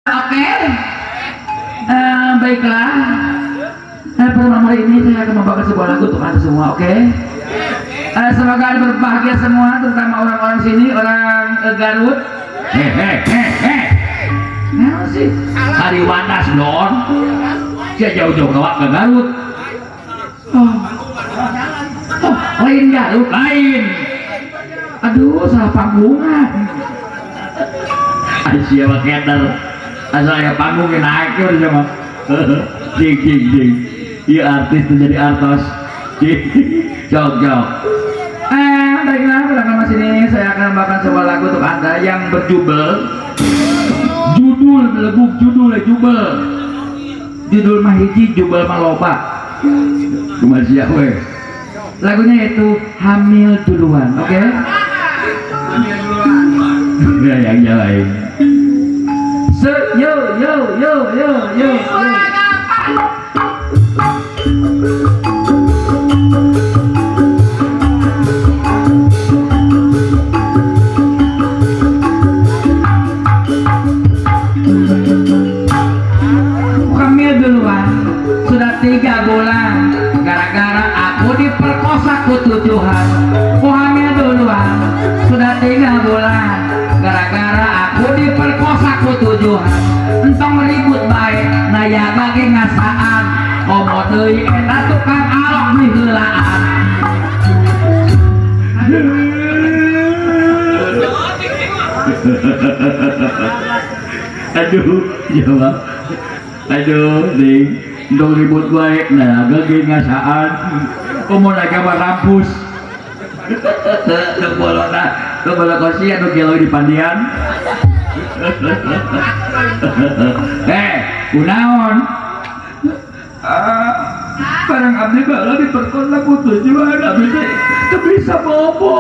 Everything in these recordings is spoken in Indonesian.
Oke, baiklah. Pada malam hari ini saya akan membawakan sebuah lagu untuk anda semua, oke? Semoga anda berbahagia semua, terutama orang-orang sini, orang Garut. Nah sih, hari wadas dong. Saya jauh-jauh ke Garut. Lain Garut, lain. Aduh, salah panggungan. Asia Keder. Asal ya panggungnya naik ya sama. Jing. Iya artis tuh jadi artos. Jok. Baiklah, pada malam sini saya akan membawakan sebuah lagu untuk anda yang berjudul judul mahiji jubel maloba. Cuma siapa? Lagunya yaitu Hamil Duluan, oke? Ya yang lain. Yo. Hamil duluan, sudah 3 bulan, gara-gara aku diperkosa ku tujuan. Hamil duluan, sudah 3 bulan, gara-gara aku diperkosa ku tujuan. Entong ribut baik, naya bagi ngasaan, komo deui eta tukang alok di heulaan. Aduh, ding, entong ribut baik, naya bagi ngasaan, komo naga marampus. Kebolok kosi anu gelo di pandian. Kunaon? Barang abdi bala diperkosa ku tujuan, abdi teu bisa bobo.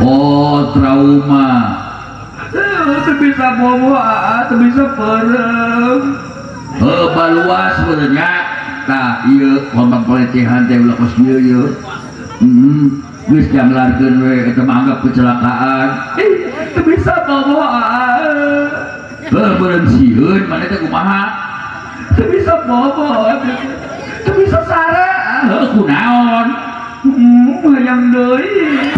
Oh, trauma. Teu bisa bobo, teu bisa peureuh. Baluas sebenarnya. Nah, iya, ngomong pelecehan teh ulah kos ieu ieu. Geus janglarkeun we eta mah anggap kecelakaan. Teu bisa bobo beureun sieun maneh teh kumaha? Teu bisa bobo, teu bisa sare. Kunaon? Hayang deui.